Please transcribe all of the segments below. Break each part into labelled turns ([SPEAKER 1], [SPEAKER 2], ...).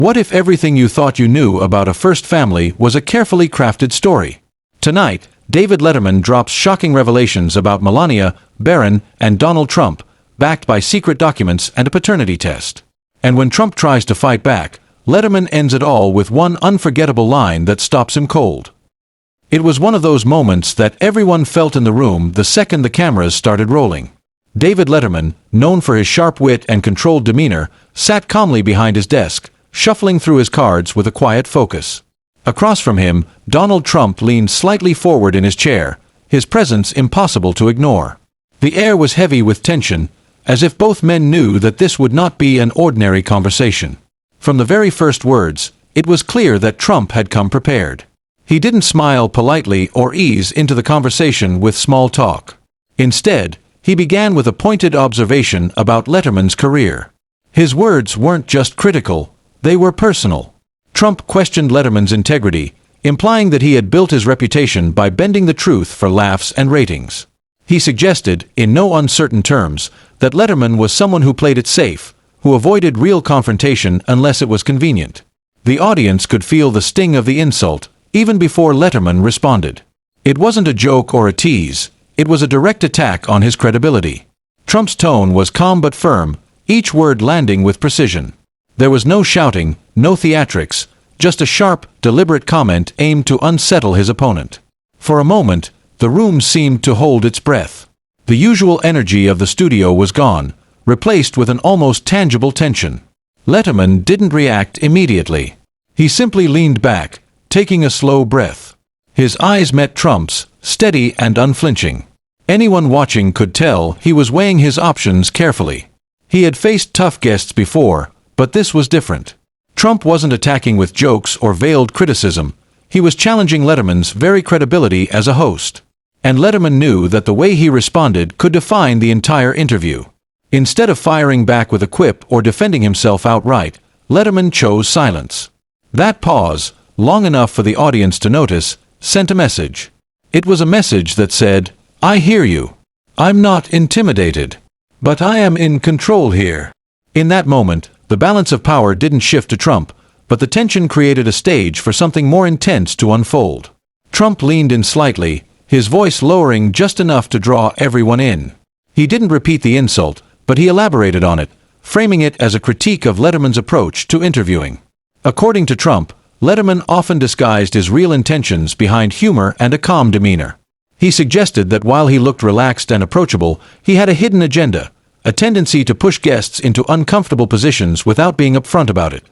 [SPEAKER 1] What if everything you thought you knew about a first family was a carefully crafted story? Tonight, David Letterman drops shocking revelations about Melania, Barron, and Donald Trump, backed by secret documents and a paternity test. And when Trump tries to fight back, Letterman ends it all with one unforgettable line that stops him cold. It was one of those moments that everyone felt in the room the second the cameras started rolling. David Letterman, known for his sharp wit and controlled demeanor, sat calmly behind his desk, shuffling through his cards with a quiet focus. Across from him, Donald Trump leaned slightly forward in his chair, his presence impossible to ignore. The air was heavy with tension, as if both men knew that this would not be an ordinary conversation. From the very first words, it was clear that Trump had come prepared. He didn't smile politely or ease into the conversation with small talk. Instead, he began with a pointed observation about Letterman's career. His words weren't just critical, they were personal. Trump questioned Letterman's integrity, implying that he had built his reputation by bending the truth for laughs and ratings. He suggested, in no uncertain terms, that Letterman was someone who played it safe, who avoided real confrontation unless it was convenient. The audience could feel the sting of the insult, even before Letterman responded. It wasn't a joke or a tease, it was a direct attack on his credibility. Trump's tone was calm but firm, each word landing with precision. There was no shouting, no theatrics, just a sharp, deliberate comment aimed to unsettle his opponent. For a moment, the room seemed to hold its breath. The usual energy of the studio was gone, replaced with an almost tangible tension. Letterman didn't react immediately. He simply leaned back, taking a slow breath. His eyes met Trump's, steady and unflinching. Anyone watching could tell he was weighing his options carefully. He had faced tough guests before, but this was different. Trump wasn't attacking with jokes or veiled criticism. He was challenging Letterman's very credibility as a host. And Letterman knew that the way he responded could define the entire interview. Instead of firing back with a quip or defending himself outright, Letterman chose silence. That pause, long enough for the audience to notice, sent a message. It was a message that said, "I hear you. I'm not intimidated. But I am in control here." In that moment, the balance of power didn't shift to Trump, but the tension created a stage for something more intense to unfold. Trump leaned in slightly, his voice lowering just enough to draw everyone in. He didn't repeat the insult, but he elaborated on it, framing it as a critique of Letterman's approach to interviewing. According to Trump, Letterman often disguised his real intentions behind humor and a calm demeanor. He suggested that while he looked relaxed and approachable, he had a hidden agenda, a tendency to push guests into uncomfortable positions without being upfront about it.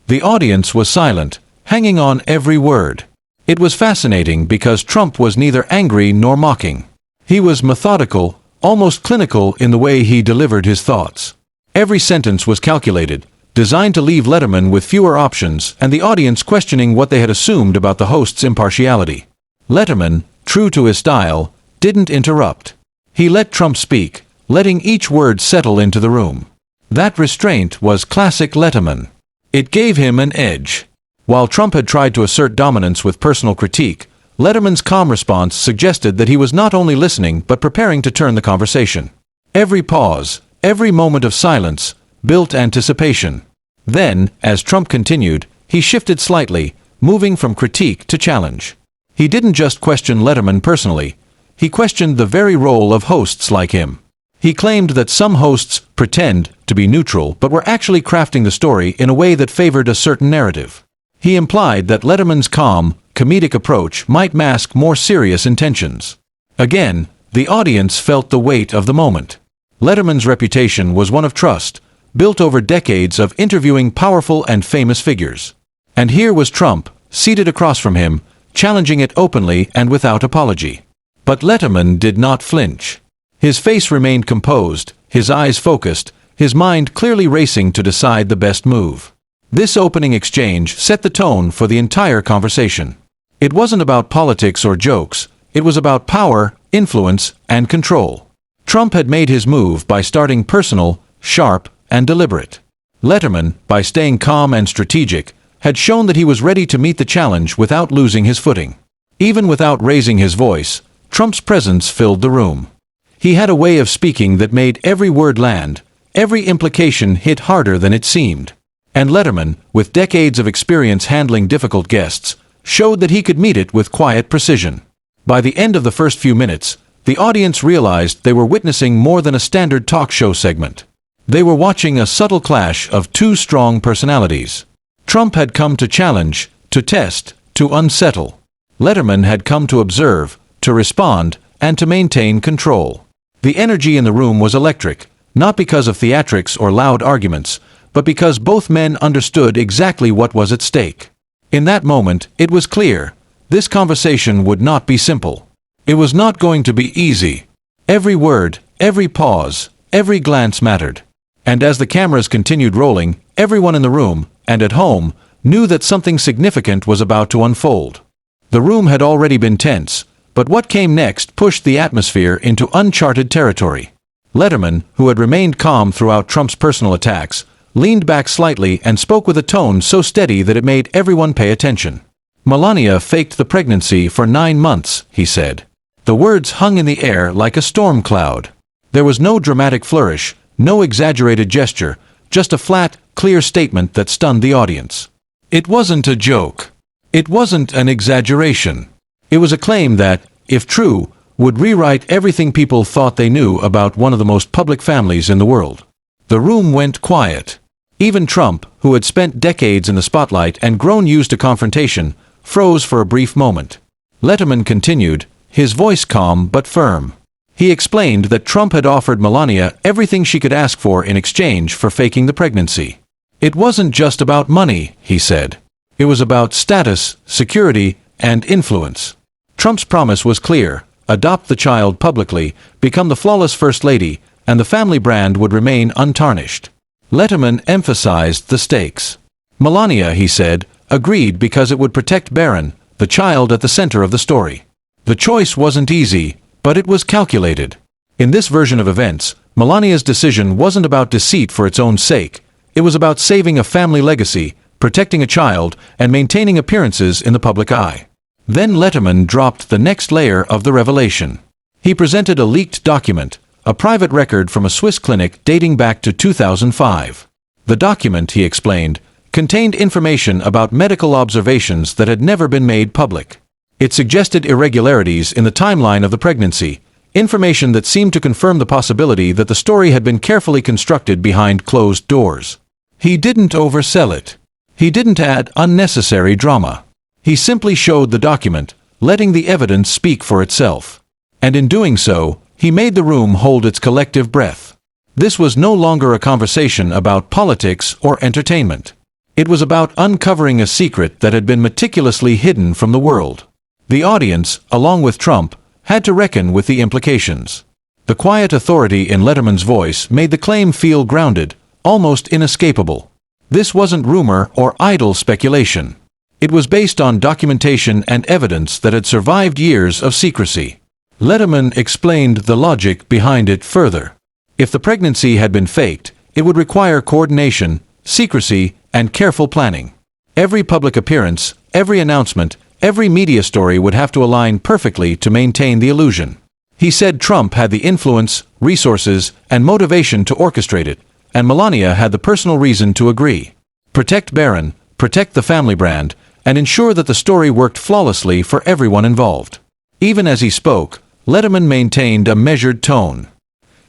[SPEAKER 1] The audience was silent, hanging on every word. It was fascinating because Trump was neither angry nor mocking. He was methodical, almost clinical in the way he delivered his thoughts. Every sentence was calculated, designed to leave Letterman with fewer options and the audience questioning what they had assumed about the host's impartiality. Letterman, true to his style, didn't interrupt. He let Trump speak, letting each word settle into the room. That restraint was classic Letterman. It gave him an edge. While Trump had tried to assert dominance with personal critique, Letterman's calm response suggested that he was not only listening but preparing to turn the conversation. Every pause, every moment of silence, built anticipation. Then, as Trump continued, he shifted slightly, moving from critique to challenge. He didn't just question Letterman personally, he questioned the very role of hosts like him. He claimed that some hosts pretend to be neutral but were actually crafting the story in a way that favored a certain narrative. He implied that Letterman's calm, comedic approach might mask more serious intentions. Again, the audience felt the weight of the moment. Letterman's reputation was one of trust, built over decades of interviewing powerful and famous figures. And here was Trump, seated across from him, challenging it openly and without apology. But Letterman did not flinch. His face remained composed, his eyes focused, his mind clearly racing to decide the best move. This opening exchange set the tone for the entire conversation. It wasn't about politics or jokes, it was about power, influence, and control. Trump had made his move by starting personal, sharp, and deliberate. Letterman, by staying calm and strategic, had shown that he was ready to meet the challenge without losing his footing. Even without raising his voice, Trump's presence filled the room. He had a way of speaking that made every word land, every implication hit harder than it seemed. And Letterman, with decades of experience handling difficult guests, showed that he could meet it with quiet precision. By the end of the first few minutes, the audience realized they were witnessing more than a standard talk show segment. They were watching a subtle clash of two strong personalities. Trump had come to challenge, to test, to unsettle. Letterman had come to observe, to respond, and to maintain control. The energy in the room was electric, not because of theatrics or loud arguments, but because both men understood exactly what was at stake. In that moment, it was clear, this conversation would not be simple. It was not going to be easy. Every word, every pause, every glance mattered. And as the cameras continued rolling, everyone in the room, and at home, knew that something significant was about to unfold. The room had already been tense, but what came next pushed the atmosphere into uncharted territory. Letterman, who had remained calm throughout Trump's personal attacks, leaned back slightly and spoke with a tone so steady that it made everyone pay attention. "Melania faked the pregnancy for 9 months," he said. The words hung in the air like a storm cloud. There was no dramatic flourish, no exaggerated gesture, just a flat, clear statement that stunned the audience. It wasn't a joke. It wasn't an exaggeration. It was a claim that, if true, would rewrite everything people thought they knew about one of the most public families in the world. The room went quiet. Even Trump, who had spent decades in the spotlight and grown used to confrontation, froze for a brief moment. Letterman continued, his voice calm but firm. He explained that Trump had offered Melania everything she could ask for in exchange for faking the pregnancy. It wasn't just about money, he said. It was about status, security, and influence. Trump's promise was clear: adopt the child publicly, become the flawless first lady, and the family brand would remain untarnished. Letterman emphasized the stakes. Melania, he said, agreed because it would protect Barron, the child at the center of the story. The choice wasn't easy, but it was calculated. In this version of events, Melania's decision wasn't about deceit for its own sake. It was about saving a family legacy, protecting a child, and maintaining appearances in the public eye. Then Letterman dropped the next layer of the revelation. He presented a leaked document, a private record from a Swiss clinic dating back to 2005. The document, he explained, contained information about medical observations that had never been made public. It suggested irregularities in the timeline of the pregnancy, information that seemed to confirm the possibility that the story had been carefully constructed behind closed doors. He didn't oversell it. He didn't add unnecessary drama. He simply showed the document, letting the evidence speak for itself. And in doing so, he made the room hold its collective breath. This was no longer a conversation about politics or entertainment. It was about uncovering a secret that had been meticulously hidden from the world. The audience, along with Trump, had to reckon with the implications. The quiet authority in Letterman's voice made the claim feel grounded, almost inescapable. This wasn't rumor or idle speculation. It was based on documentation and evidence that had survived years of secrecy. Letterman explained the logic behind it further. If the pregnancy had been faked, it would require coordination, secrecy, and careful planning. Every public appearance, every announcement, every media story would have to align perfectly to maintain the illusion. He said Trump had the influence, resources, and motivation to orchestrate it, and Melania had the personal reason to agree. Protect Barron, protect the family brand, and ensure that the story worked flawlessly for everyone involved. Even as he spoke, Letterman maintained a measured tone.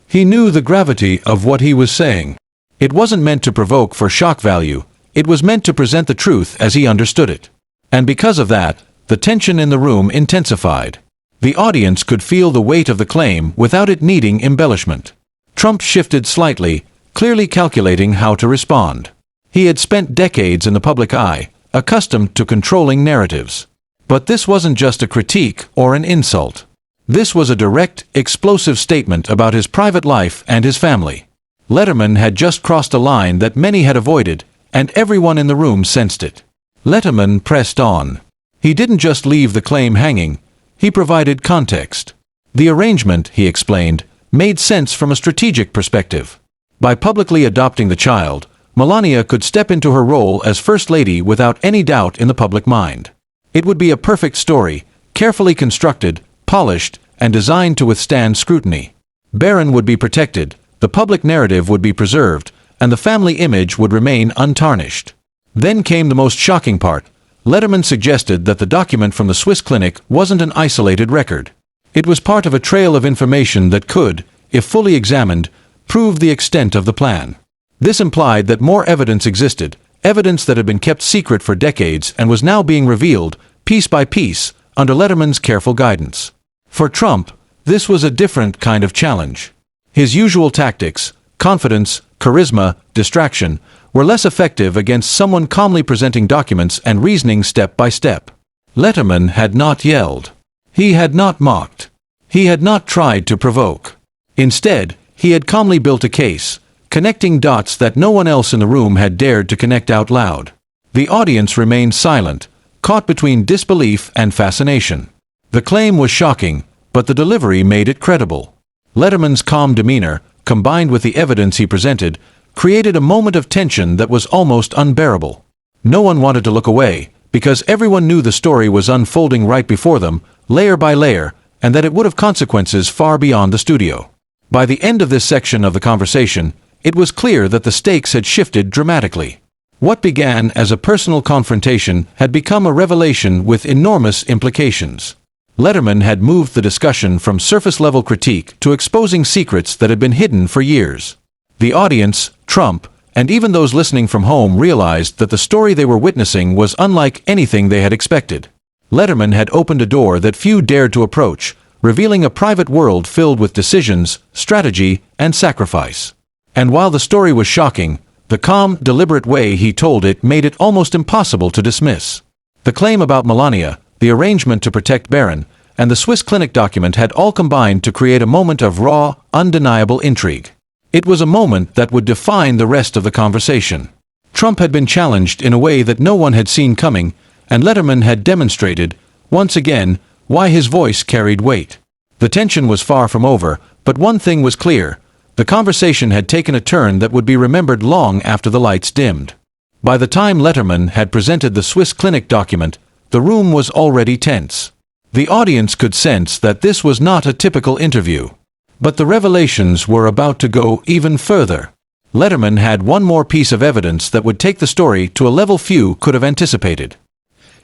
[SPEAKER 1] He knew the gravity of what he was saying. It wasn't meant to provoke for shock value, it was meant to present the truth as he understood it. And because of that, the tension in the room intensified. The audience could feel the weight of the claim without it needing embellishment. Trump shifted slightly, clearly calculating how to respond. He had spent decades in the public eye, accustomed to controlling narratives. But this wasn't just a critique or an insult. This was a direct, explosive statement about his private life and his family. Letterman had just crossed a line that many had avoided, and everyone in the room sensed it. Letterman pressed on. He didn't just leave the claim hanging, he provided context. The arrangement, he explained, made sense from a strategic perspective. By publicly adopting the child, Melania could step into her role as First Lady without any doubt in the public mind. It would be a perfect story, carefully constructed, polished, and designed to withstand scrutiny. Barron would be protected, the public narrative would be preserved, and the family image would remain untarnished. Then came the most shocking part. Letterman suggested that the document from the Swiss clinic wasn't an isolated record. It was part of a trail of information that could, if fully examined, prove the extent of the plan. This implied that more evidence existed, evidence that had been kept secret for decades and was now being revealed, piece by piece, under Letterman's careful guidance. For Trump, this was a different kind of challenge. His usual tactics, confidence, charisma, distraction, were less effective against someone calmly presenting documents and reasoning step by step. Letterman had not yelled. He had not mocked. He had not tried to provoke. Instead, he had calmly built a case, connecting dots that no one else in the room had dared to connect out loud. The audience remained silent, caught between disbelief and fascination. The claim was shocking, but the delivery made it credible. Letterman's calm demeanor, combined with the evidence he presented, created a moment of tension that was almost unbearable. No one wanted to look away, because everyone knew the story was unfolding right before them, layer by layer, and that it would have consequences far beyond the studio. By the end of this section of the conversation, it was clear that the stakes had shifted dramatically. What began as a personal confrontation had become a revelation with enormous implications. Letterman had moved the discussion from surface-level critique to exposing secrets that had been hidden for years. The audience, Trump, and even those listening from home realized that the story they were witnessing was unlike anything they had expected. Letterman had opened a door that few dared to approach, revealing a private world filled with decisions, strategy, and sacrifice. And while the story was shocking, the calm, deliberate way he told it made it almost impossible to dismiss. The claim about Melania, the arrangement to protect Barron, and the Swiss clinic document had all combined to create a moment of raw, undeniable intrigue. It was a moment that would define the rest of the conversation. Trump had been challenged in a way that no one had seen coming, and Letterman had demonstrated, once again, why his voice carried weight. The tension was far from over, but one thing was clear: the conversation had taken a turn that would be remembered long after the lights dimmed. By the time Letterman had presented the Swiss clinic document, the room was already tense. The audience could sense that this was not a typical interview. But the revelations were about to go even further. Letterman had one more piece of evidence that would take the story to a level few could have anticipated.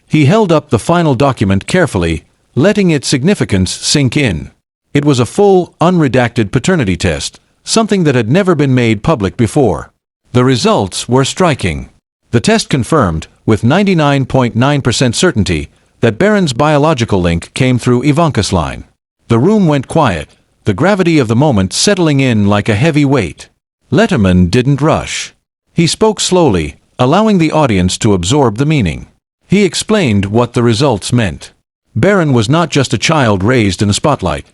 [SPEAKER 1] He held up the final document carefully, letting its significance sink in. It was a full, unredacted paternity test, something that had never been made public before. The results were striking. The test confirmed, with 99.9% certainty, that Barron's biological link came through Ivanka's line. The room went quiet, the gravity of the moment settling in like a heavy weight. Letterman didn't rush. He spoke slowly, allowing the audience to absorb the meaning. He explained what the results meant. Barron was not just a child raised in the spotlight.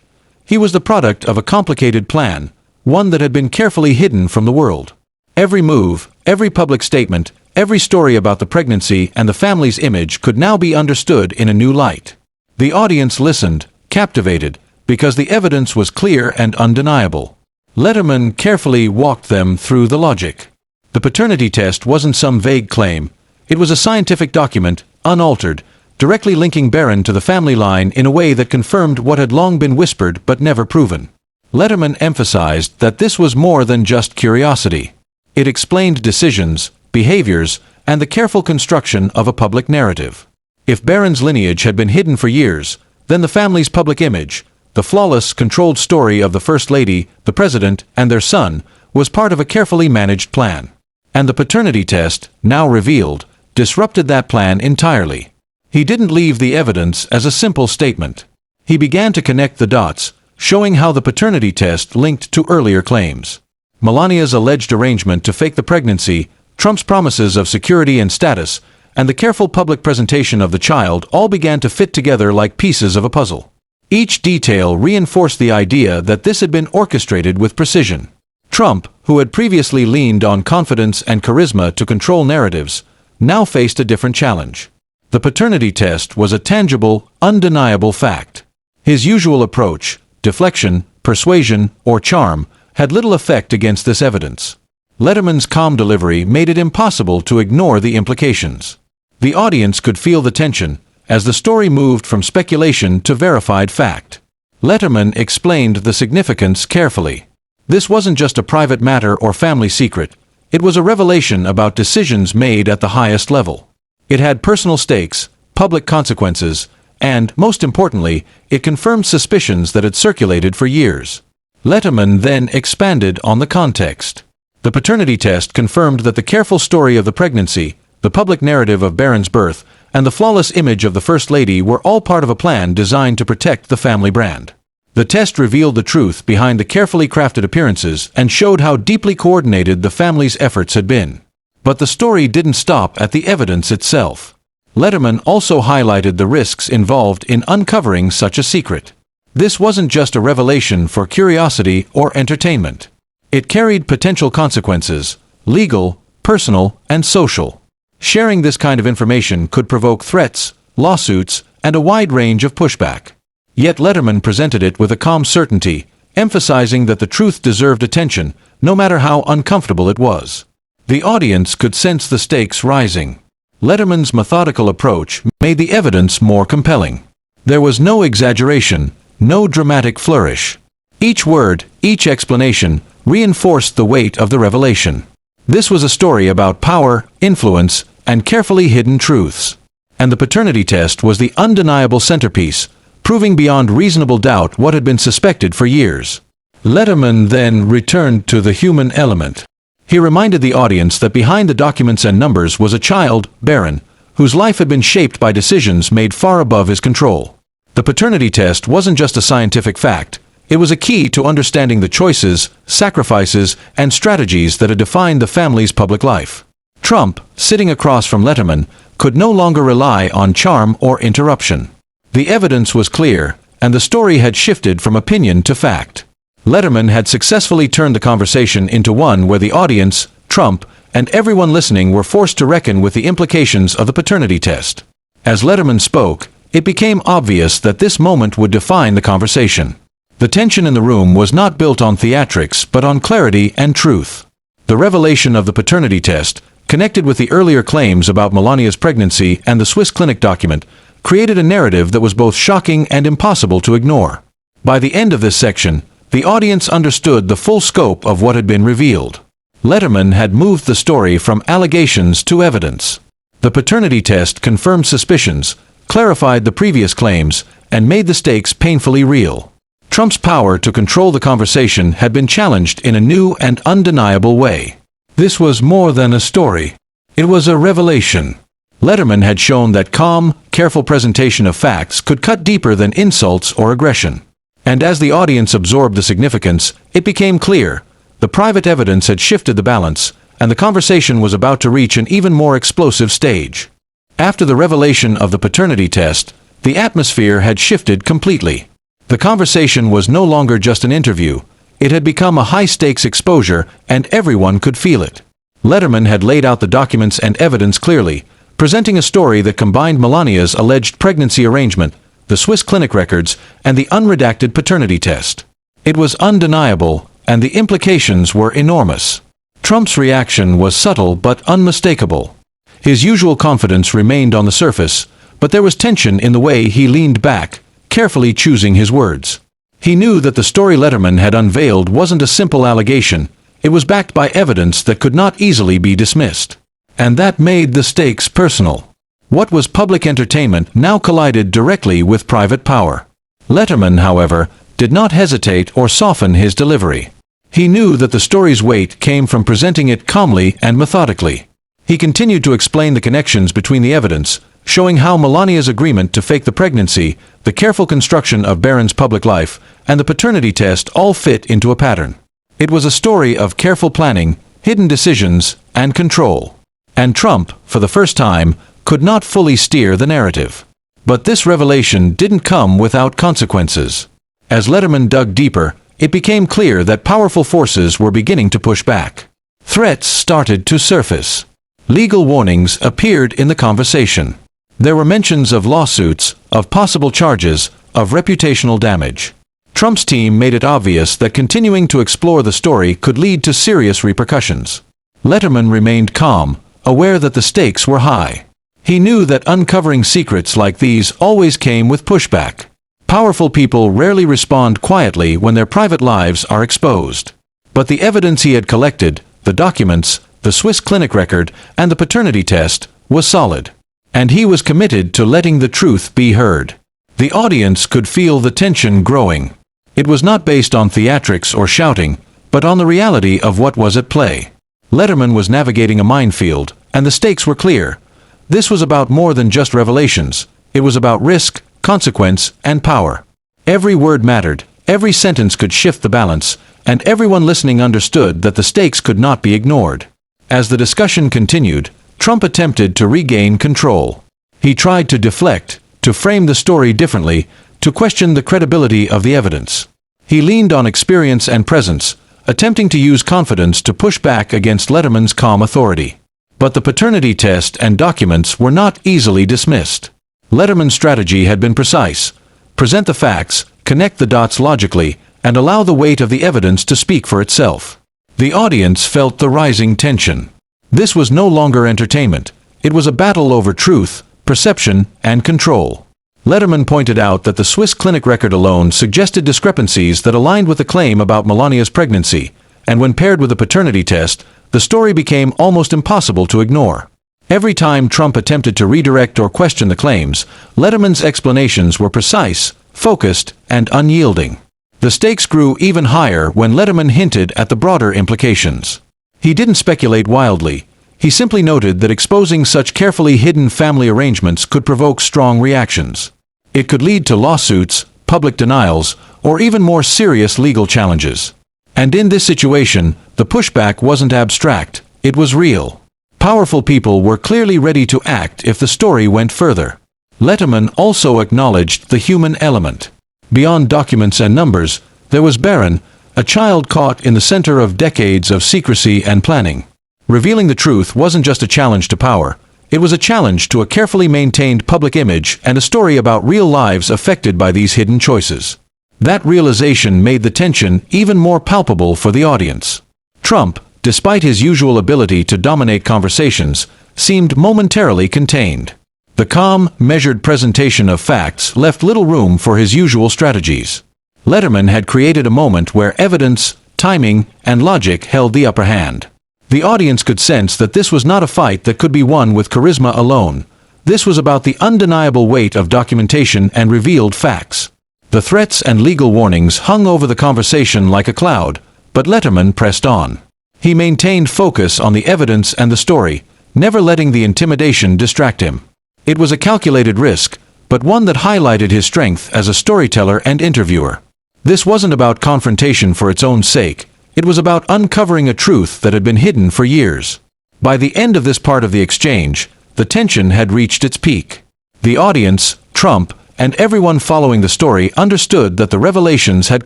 [SPEAKER 1] He was the product of a complicated plan, one that had been carefully hidden from the world. Every move, every public statement, every story about the pregnancy and the family's image could now be understood in a new light. The audience listened, captivated, because the evidence was clear and undeniable. Letterman carefully walked them through the logic. The paternity test wasn't some vague claim. It was a scientific document, unaltered, directly linking Barron to the family line in a way that confirmed what had long been whispered but never proven. Letterman emphasized that this was more than just curiosity. It explained decisions, behaviors, and the careful construction of a public narrative. If Barron's lineage had been hidden for years, then the family's public image, the flawless, controlled story of the First Lady, the President, and their son, was part of a carefully managed plan. And the paternity test, now revealed, disrupted that plan entirely. He didn't leave the evidence as a simple statement. He began to connect the dots, showing how the paternity test linked to earlier claims. Melania's alleged arrangement to fake the pregnancy, Trump's promises of security and status, and the careful public presentation of the child all began to fit together like pieces of a puzzle. Each detail reinforced the idea that this had been orchestrated with precision. Trump, who had previously leaned on confidence and charisma to control narratives, now faced a different challenge. The paternity test was a tangible, undeniable fact. His usual approach, deflection, persuasion, or charm, had little effect against this evidence. Letterman's calm delivery made it impossible to ignore the implications. The audience could feel the tension, as the story moved from speculation to verified fact. Letterman explained the significance carefully. This wasn't just a private matter or family secret. It was a revelation about decisions made at the highest level. It had personal stakes, public consequences, and, most importantly, it confirmed suspicions that had circulated for years. Letterman then expanded on the context. The paternity test confirmed that the careful story of the pregnancy, the public narrative of Barron's birth, and the flawless image of the First Lady were all part of a plan designed to protect the family brand. The test revealed the truth behind the carefully crafted appearances and showed how deeply coordinated the family's efforts had been. But the story didn't stop at the evidence itself. Letterman also highlighted the risks involved in uncovering such a secret. This wasn't just a revelation for curiosity or entertainment. It carried potential consequences, legal, personal, and social. Sharing this kind of information could provoke threats, lawsuits, and a wide range of pushback. Yet Letterman presented it with a calm certainty, emphasizing that the truth deserved attention, no matter how uncomfortable it was. The audience could sense the stakes rising. Letterman's methodical approach made the evidence more compelling. There was no exaggeration, no dramatic flourish. Each word, each explanation, reinforced the weight of the revelation. This was a story about power, influence, and carefully hidden truths. And the paternity test was the undeniable centerpiece, proving beyond reasonable doubt what had been suspected for years. Letterman then returned to the human element. He reminded the audience that behind the documents and numbers was a child, Barron, whose life had been shaped by decisions made far above his control. The paternity test wasn't just a scientific fact. It was a key to understanding the choices, sacrifices, and strategies that had defined the family's public life. Trump, sitting across from Letterman, could no longer rely on charm or interruption. The evidence was clear, and the story had shifted from opinion to fact. Letterman had successfully turned the conversation into one where the audience, Trump, and everyone listening were forced to reckon with the implications of the paternity test. As Letterman spoke, it became obvious that this moment would define the conversation. The tension in the room was not built on theatrics but on clarity and truth. The revelation of the paternity test, connected with the earlier claims about Melania's pregnancy and the Swiss clinic document, created a narrative that was both shocking and impossible to ignore. By the end of this section, the audience understood the full scope of what had been revealed. Letterman had moved the story from allegations to evidence. The paternity test confirmed suspicions, clarified the previous claims, and made the stakes painfully real. Trump's power to control the conversation had been challenged in a new and undeniable way. This was more than a story. It was a revelation. Letterman had shown that calm, careful presentation of facts could cut deeper than insults or aggression. And as the audience absorbed the significance, it became clear. The private evidence had shifted the balance, and the conversation was about to reach an even more explosive stage. After the revelation of the paternity test, the atmosphere had shifted completely. The conversation was no longer just an interview. It had become a high-stakes exposure, and everyone could feel it. Letterman had laid out the documents and evidence clearly, presenting a story that combined Melania's alleged pregnancy arrangement, the Swiss clinic records, and the unredacted paternity test. It was undeniable, and the implications were enormous. Trump's reaction was subtle but unmistakable. His usual confidence remained on the surface, but there was tension in the way he leaned back, carefully choosing his words. He knew that the story Letterman had unveiled wasn't a simple allegation. It was backed by evidence that could not easily be dismissed. And that made the stakes personal. What was public entertainment now collided directly with private power. Letterman, however, did not hesitate or soften his delivery. He knew that the story's weight came from presenting it calmly and methodically. He continued to explain the connections between the evidence, showing how Melania's agreement to fake the pregnancy, the careful construction of Barron's public life, and the paternity test all fit into a pattern. It was a story of careful planning, hidden decisions, and control. And Trump, for the first time, could not fully steer the narrative. But this revelation didn't come without consequences. As Letterman dug deeper, it became clear that powerful forces were beginning to push back. Threats started to surface. Legal warnings appeared in the conversation. There were mentions of lawsuits, of possible charges, of reputational damage. Trump's team made it obvious that continuing to explore the story could lead to serious repercussions. Letterman remained calm, aware that the stakes were high. He knew that uncovering secrets like these always came with pushback. Powerful people rarely respond quietly when their private lives are exposed. But the evidence he had collected, the documents, the Swiss clinic record, and the paternity test, was solid. And he was committed to letting the truth be heard. The audience could feel the tension growing. It was not based on theatrics or shouting, but on the reality of what was at play. Letterman was navigating a minefield, and the stakes were clear. This was about more than just revelations. It was about risk, consequence, and power. Every word mattered, every sentence could shift the balance, and everyone listening understood that the stakes could not be ignored. As the discussion continued, Trump attempted to regain control. He tried to deflect, to frame the story differently, to question the credibility of the evidence. He leaned on experience and presence, attempting to use confidence to push back against Letterman's calm authority. But the paternity test and documents were not easily dismissed. Letterman's strategy had been precise: present the facts, connect the dots logically, and allow the weight of the evidence to speak for itself. The audience felt the rising tension. This was no longer entertainment. It was a battle over truth, perception, and control. Letterman pointed out that the Swiss clinic record alone suggested discrepancies that aligned with the claim about Melania's pregnancy, and when paired with the paternity test, the story became almost impossible to ignore. Every time Trump attempted to redirect or question the claims, Letterman's explanations were precise, focused, and unyielding. The stakes grew even higher when Letterman hinted at the broader implications. He didn't speculate wildly. He simply noted that exposing such carefully hidden family arrangements could provoke strong reactions. It could lead to lawsuits, public denials, or even more serious legal challenges. And in this situation, the pushback wasn't abstract, it was real. Powerful people were clearly ready to act if the story went further. Letterman also acknowledged the human element. Beyond documents and numbers, there was Barron, a child caught in the center of decades of secrecy and planning. Revealing the truth wasn't just a challenge to power, it was a challenge to a carefully maintained public image and a story about real lives affected by these hidden choices. That realization made the tension even more palpable for the audience. Trump, despite his usual ability to dominate conversations, seemed momentarily contained. The calm, measured presentation of facts left little room for his usual strategies. Letterman had created a moment where evidence, timing, and logic held the upper hand. The audience could sense that this was not a fight that could be won with charisma alone. This was about the undeniable weight of documentation and revealed facts. The threats and legal warnings hung over the conversation like a cloud, but Letterman pressed on. He maintained focus on the evidence and the story, never letting the intimidation distract him. It was a calculated risk, but one that highlighted his strength as a storyteller and interviewer. This wasn't about confrontation for its own sake. It was about uncovering a truth that had been hidden for years. By the end of this part of the exchange, the tension had reached its peak. The audience, Trump, and everyone following the story understood that the revelations had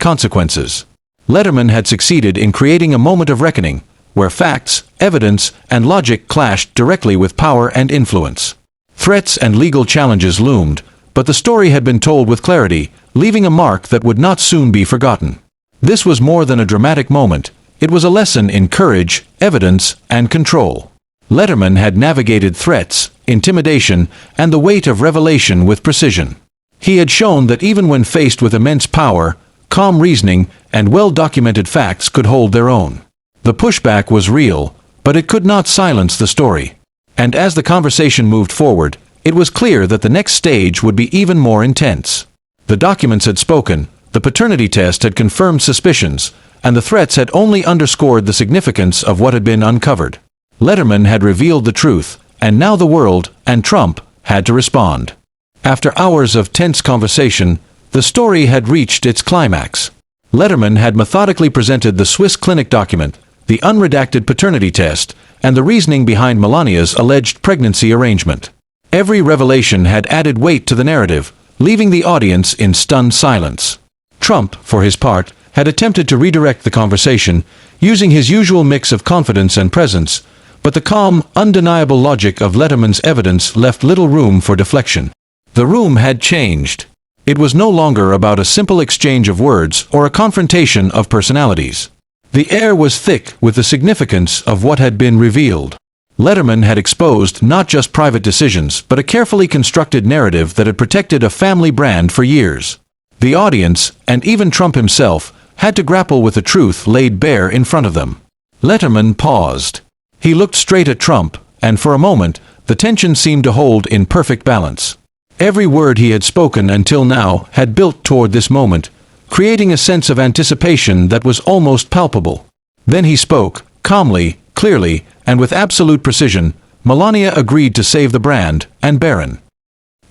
[SPEAKER 1] consequences. Letterman had succeeded in creating a moment of reckoning, where facts, evidence, and logic clashed directly with power and influence. Threats and legal challenges loomed, but the story had been told with clarity, leaving a mark that would not soon be forgotten. This was more than a dramatic moment. It was a lesson in courage, evidence, and control. Letterman had navigated threats, intimidation, and the weight of revelation with precision. He had shown that even when faced with immense power, calm reasoning, and well-documented facts could hold their own. The pushback was real, but it could not silence the story. And as the conversation moved forward, it was clear that the next stage would be even more intense. The documents had spoken, the paternity test had confirmed suspicions, and the threats had only underscored the significance of what had been uncovered. Letterman had revealed the truth, and now the world, and Trump, had to respond. After hours of tense conversation, the story had reached its climax. Letterman had methodically presented the Swiss clinic document, the unredacted paternity test, and the reasoning behind Melania's alleged pregnancy arrangement. Every revelation had added weight to the narrative, leaving the audience in stunned silence. Trump, for his part, had attempted to redirect the conversation, using his usual mix of confidence and presence, but the calm, undeniable logic of Letterman's evidence left little room for deflection. The room had changed. It was no longer about a simple exchange of words or a confrontation of personalities. The air was thick with the significance of what had been revealed. Letterman had exposed not just private decisions but a carefully constructed narrative that had protected a family brand for years. The audience, and even Trump himself, had to grapple with the truth laid bare in front of them. Letterman paused. He looked straight at Trump, and for a moment, the tension seemed to hold in perfect balance. Every word he had spoken until now had built toward this moment, creating a sense of anticipation that was almost palpable. Then he spoke, calmly, clearly, and with absolute precision. Melania agreed to save the brand, and Barron.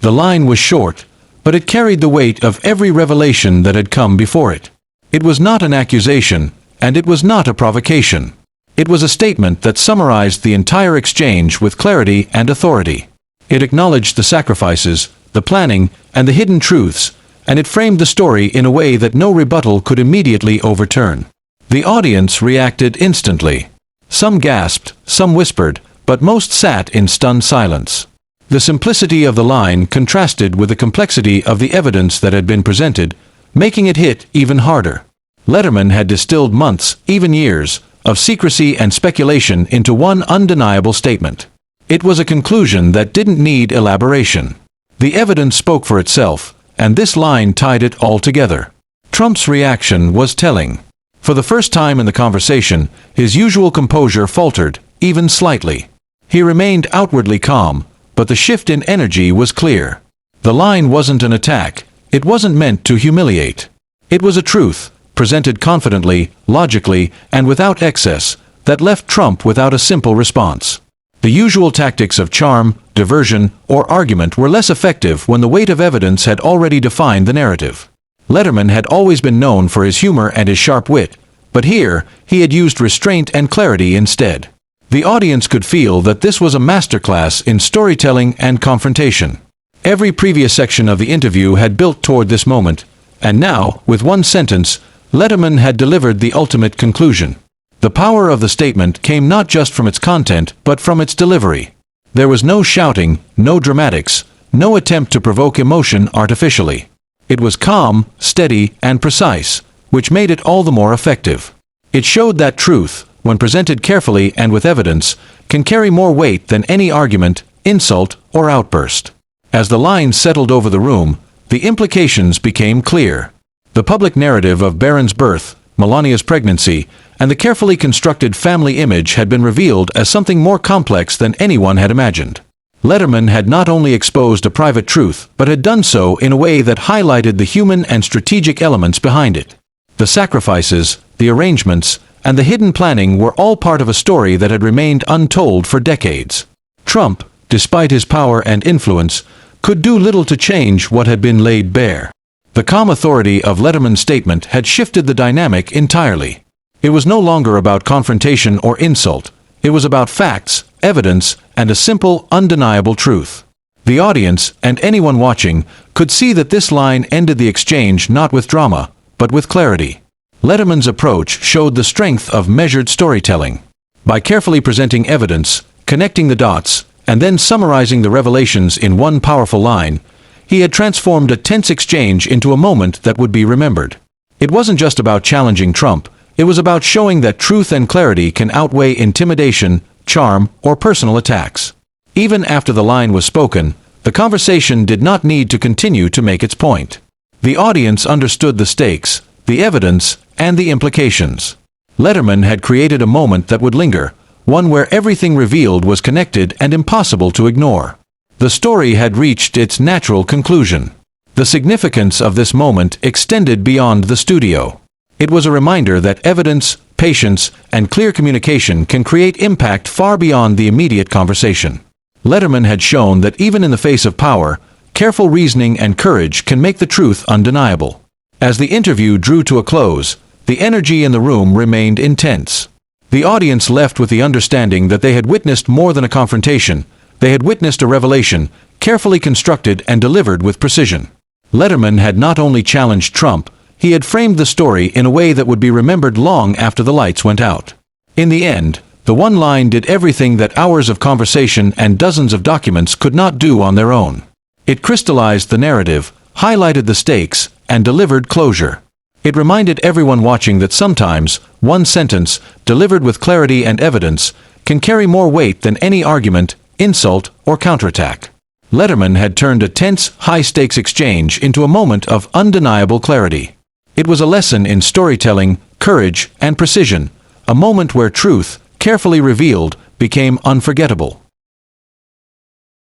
[SPEAKER 1] The line was short, but it carried the weight of every revelation that had come before it. It was not an accusation, and it was not a provocation. It was a statement that summarized the entire exchange with clarity and authority. It acknowledged the sacrifices, the planning, and the hidden truths, and it framed the story in a way that no rebuttal could immediately overturn. The audience reacted instantly. Some gasped, some whispered, but most sat in stunned silence. The simplicity of the line contrasted with the complexity of the evidence that had been presented, making it hit even harder. Letterman had distilled months, even years, of secrecy and speculation into one undeniable statement. It was a conclusion that didn't need elaboration. The evidence spoke for itself, and this line tied it all together. Trump's reaction was telling. For the first time in the conversation, his usual composure faltered, even slightly. He remained outwardly calm, but the shift in energy was clear. The line wasn't an attack. It wasn't meant to humiliate. It was a truth, presented confidently, logically, and without excess, that left Trump without a simple response. The usual tactics of charm, diversion, or argument were less effective when the weight of evidence had already defined the narrative. Letterman had always been known for his humor and his sharp wit, but here he had used restraint and clarity instead. The audience could feel that this was a masterclass in storytelling and confrontation. Every previous section of the interview had built toward this moment, and now, with one sentence, Letterman had delivered the ultimate conclusion. The power of the statement came not just from its content, but from its delivery. There was no shouting, no dramatics, no attempt to provoke emotion artificially. It was calm, steady, and precise, which made it all the more effective. It showed that truth, when presented carefully and with evidence, can carry more weight than any argument, insult, or outburst. As the line settled over the room, the implications became clear. The public narrative of Barron's birth, Melania's pregnancy, and the carefully constructed family image had been revealed as something more complex than anyone had imagined. Letterman had not only exposed a private truth, but had done so in a way that highlighted the human and strategic elements behind it. The sacrifices, the arrangements, and the hidden planning were all part of a story that had remained untold for decades. Trump, despite his power and influence, could do little to change what had been laid bare. The calm authority of Letterman's statement had shifted the dynamic entirely. It was no longer about confrontation or insult. It was about facts, evidence, and a simple, undeniable truth. The audience, and anyone watching, could see that this line ended the exchange not with drama, but with clarity. Letterman's approach showed the strength of measured storytelling. By carefully presenting evidence, connecting the dots, and then summarizing the revelations in one powerful line, he had transformed a tense exchange into a moment that would be remembered. It wasn't just about challenging Trump, it was about showing that truth and clarity can outweigh intimidation, charm, or personal attacks. Even after the line was spoken, the conversation did not need to continue to make its point. The audience understood the stakes, the evidence, and the implications. Letterman had created a moment that would linger, one where everything revealed was connected and impossible to ignore. The story had reached its natural conclusion. The significance of this moment extended beyond the studio. It was a reminder that evidence, patience, and clear communication can create impact far beyond the immediate conversation. Letterman had shown that even in the face of power, careful reasoning and courage can make the truth undeniable. As the interview drew to a close, the energy in the room remained intense. The audience left with the understanding that they had witnessed more than a confrontation. They had witnessed a revelation, carefully constructed and delivered with precision. Letterman had not only challenged Trump, he had framed the story in a way that would be remembered long after the lights went out. In the end, the one line did everything that hours of conversation and dozens of documents could not do on their own. It crystallized the narrative, highlighted the stakes, and delivered closure. It reminded everyone watching that sometimes, one sentence, delivered with clarity and evidence, can carry more weight than any argument, insult, or counterattack. Letterman had turned a tense, high-stakes exchange into a moment of undeniable clarity. It was a lesson in storytelling, courage, and precision, a moment where truth, carefully revealed, became unforgettable.